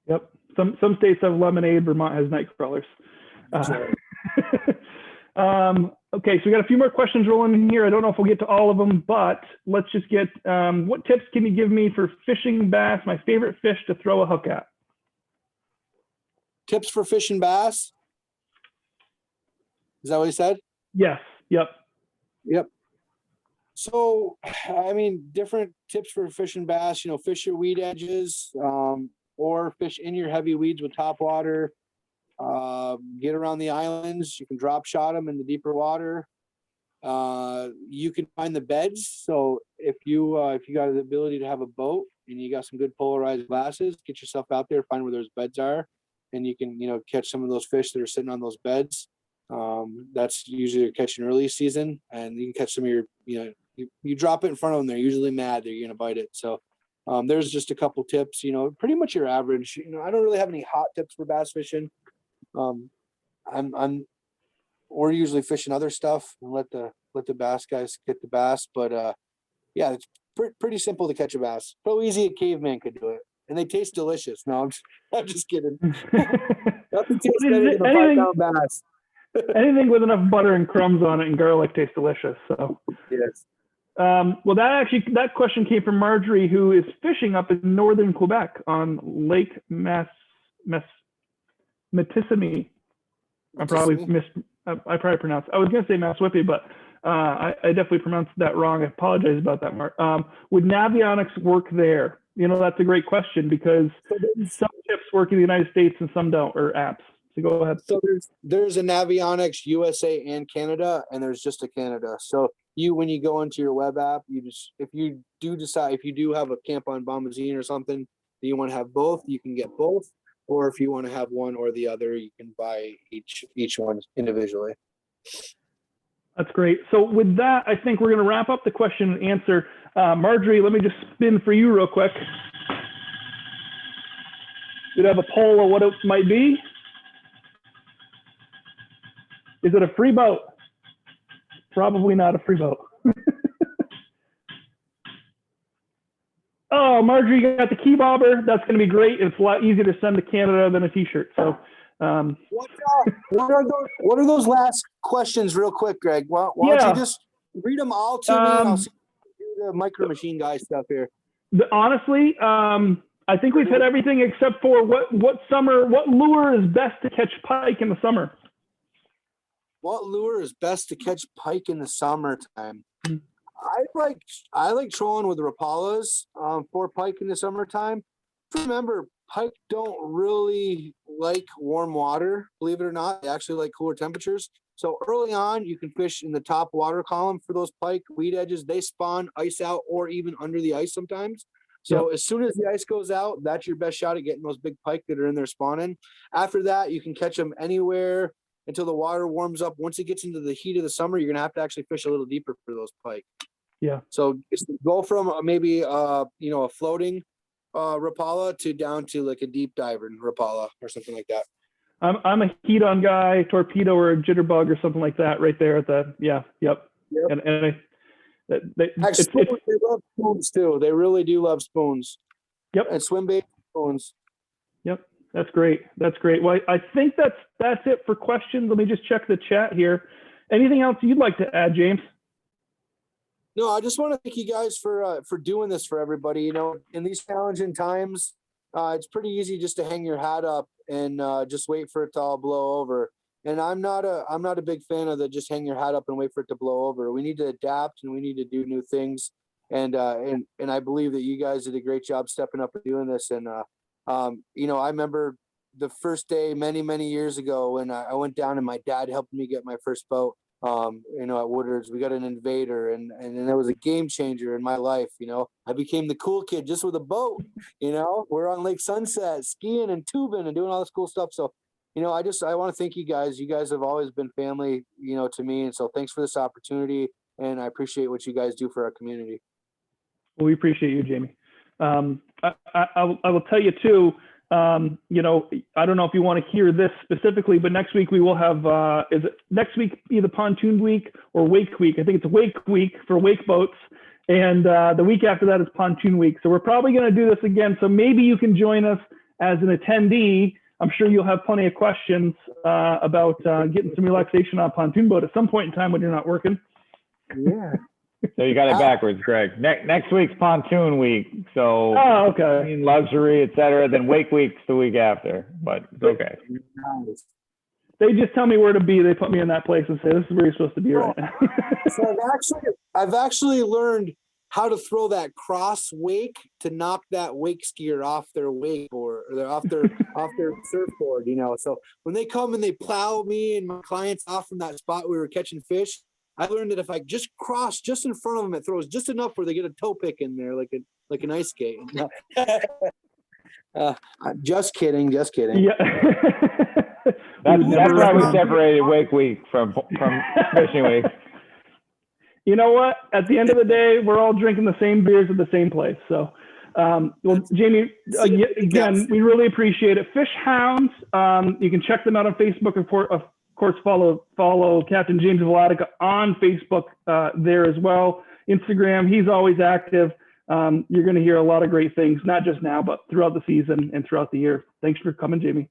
Yep. Some states have lemonade. Vermont has night crawlers. Okay, so we got a few more questions rolling in here. I don't know if we'll get to all of them, but let's just get, what tips can you give me for fishing bass, my favorite fish to throw a hook at? Tips for fishing bass? Is that what you said? Yes. Yep. So, different tips for fishing bass, fish your weed edges, or fish in your heavy weeds with top water. Get around the islands. You can drop shot them in the deeper water. You can find the beds. So if you got the ability to have a boat and you got some good polarized glasses, get yourself out there, find where those beds are, and you can catch some of those fish that are sitting on those beds. That's usually you're catching early season, and you can catch some of your you drop it in front of them, they're usually mad, they're gonna bite it. So there's just a couple tips, pretty much your average. I don't really have any hot tips for bass fishing. We're usually fishing other stuff and let the bass guys get the bass, but it's pretty simple to catch a bass. So easy a caveman could do it, and they taste delicious. No, I'm just kidding. Nothing tastes better than a 5-pound bass. Anything with enough butter and crumbs on it and garlic tastes delicious. So yes. Well, that question came from Marjorie, who is fishing up in northern Quebec on Lake Matissimie. I probably pronounced. I was going to say Masswhippy, but I definitely pronounced that wrong. I apologize about that, Mark. Would Navionics work there? That's a great question, because some tips work in the United States and some don't, or apps. So go ahead. So there's a Navionics USA and Canada, and there's just a Canada. So when you go into your web app, if you do have a camp on Bomazine or something that you want to have both, you can get both. Or if you want to have one or the other, you can buy each one individually. That's great. So with that, I think we're going to wrap up the question and answer. Marjorie, let me just spin for you real quick. You'd have a poll of what it might be. Is it a free boat? Probably not a free boat. Oh, Marjorie, you got the key bobber. That's going to be great. It's a lot easier to send to Canada than a t-shirt. So, what are those last questions, real quick, Greg? Why don't you just read them all to me, and I'll see the Micro Machine guy stuff here. Honestly, I think we've hit everything except for what lure is best to catch pike in the summer. What lure is best to catch pike in the summertime? I like trolling with Rapalas for pike in the summertime. Remember, pike don't really like warm water, believe it or not. They actually like cooler temperatures. So early on, you can fish in the top water column for those pike weed edges. They spawn ice out or even under the ice sometimes. So as soon as the ice goes out, that's your best shot at getting those big pike that are in there spawning. After that, you can catch them anywhere until the water warms up. Once it gets into the heat of the summer, you're going to have to actually fish a little deeper for those pike. Yeah. So go from maybe a floating Rapala to down to like a deep diver Rapala or something like that. I'm a heat on guy, torpedo or a jitterbug or something like that right there at the, yep. Yep. And they love spoons too. They really do love spoons. Yep. And swim bait spoons. Yep. That's great. That's great. Well, I think that's it for questions. Let me just check the chat here. Anything else you'd like to add, James? No, I just want to thank you guys for doing this for everybody. You know, in these challenging times, it's pretty easy just to hang your hat up and just wait for it to all blow over. And I'm not a big fan of the just hang your hat up and wait for it to blow over. We need to adapt and we need to do new things. And I believe that you guys did a great job stepping up and doing this. And you know, I remember the first day many years ago when I went down and my dad helped me get my first boat. You know, at Woodard's, we got an Invader, and that was a game changer in my life. You know, I became the cool kid just with a boat. You know, we're on Lake Sunset skiing and tubing and doing all this cool stuff. So, you know, I want to thank you guys. You guys have always been family, you know, to me. And so thanks for this opportunity. And I appreciate what you guys do for our community. Well, we appreciate you, Jamie. I will tell you too, you know, I don't know if you want to hear this specifically, but next week we will have, is it next week either pontoon week or wake week? I think it's wake week for wake boats. And the week after that is pontoon week. So we're probably going to do this again. So maybe you can join us as an attendee. I'm sure you'll have plenty of questions about getting some relaxation on a pontoon boat at some point in time when you're not working. Yeah. So you got it backwards, Greg. Next week's pontoon week. So okay. Luxury, etc. Then wake week's the week after, but it's okay. They just tell me where to be. They put me in that place and say, this is where you're supposed to be right now. So I've actually learned how to throw that cross wake to knock that wake skier off their wakeboard or off their surfboard, you know. So when they come and they plow me and my clients off from that spot we were catching fish, I learned that if I just cross just in front of them, it throws just enough where they get a toe pick in there, like an ice skate. Just kidding. Yeah. That's why we separated wake week from fishing week. You know what? At the end of the day, we're all drinking the same beers at the same place. So, well, Jamie, again, we really appreciate it. Fish Hounds, you can check them out on Facebook. Of course, follow Captain James Vladyka on Facebook there as well. Instagram, he's always active. You're going to hear a lot of great things, not just now, but throughout the season and throughout the year. Thanks for coming, Jamie.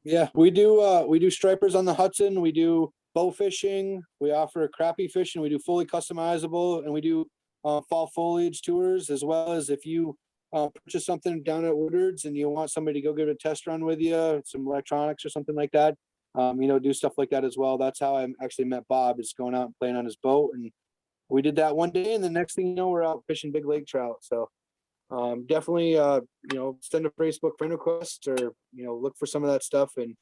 Yeah, we do stripers on the Hudson. We do bow fishing. We offer crappie fishing. We do fully customizable, and we do fall foliage tours, as well as if you purchase something down at Woodard's and you want somebody to go give a test run with you, some electronics or something like that. You know, do stuff like that as well. That's how I actually met Bob, is going out and playing on his boat. And we did that one day, and the next thing you know, we're out fishing big lake trout. So definitely, you know, send a Facebook friend request, or, you know, look for some of that stuff. And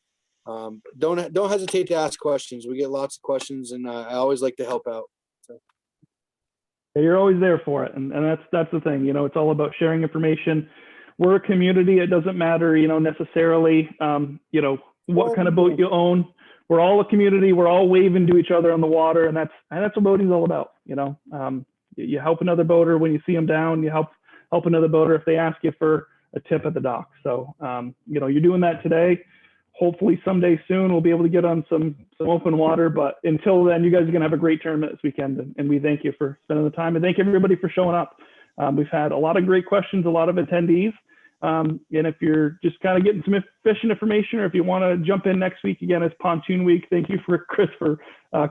don't hesitate to ask questions. We get lots of questions, and I always like to help out. So. Yeah, you're always there for it. And that's the thing, you know, it's all about sharing information. We're a community. It doesn't matter, you know, necessarily, you know, what kind of boat you own. We're all a community. We're all waving to each other on the water, and that's what boating's all about. You know, you help another boater when you see them down. You help another boater if they ask you for a tip at the dock. So, you know, you're doing that today. Hopefully someday soon we'll be able to get on some open water. But until then, you guys are going to have a great tournament this weekend, and we thank you for spending the time, and thank everybody for showing up. We've had a lot of great questions, a lot of attendees. And if you're just kind of getting some fishing information, or if you want to jump in next week, again, it's pontoon week. Thank you for Chris for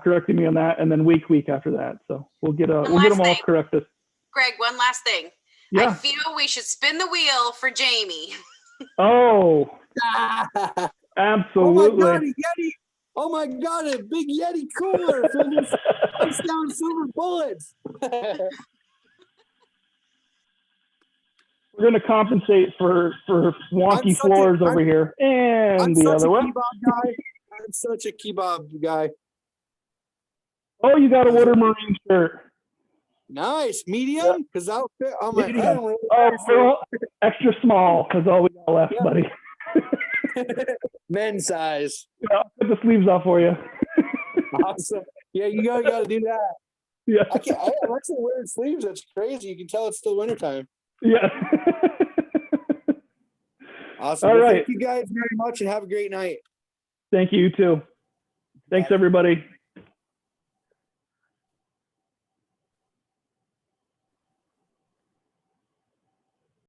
correcting me on that. And then week after that. So we'll get them all corrected. Greg, one last thing. Yeah. I feel we should spin the wheel for Jamie. Oh, absolutely. Oh my God, a Yeti. Oh my God, a big Yeti cooler for this touchdown silver bullets. We're going to compensate for wonky floors over here and the other way. I'm such a kebab guy. Oh, you got a Woodard Marine shirt. Nice. Medium? Because I'll fit on my head. Oh, extra small is all we got left, buddy. Men's size. Yeah, I'll put the sleeves off for you. Awesome. Yeah, you got to do that. Yeah. I have actually wearing sleeves. That's crazy. You can tell it's still wintertime. Yeah. Awesome. All right. Thank you guys very much, and have a great night. Thank you, too. Thanks, everybody.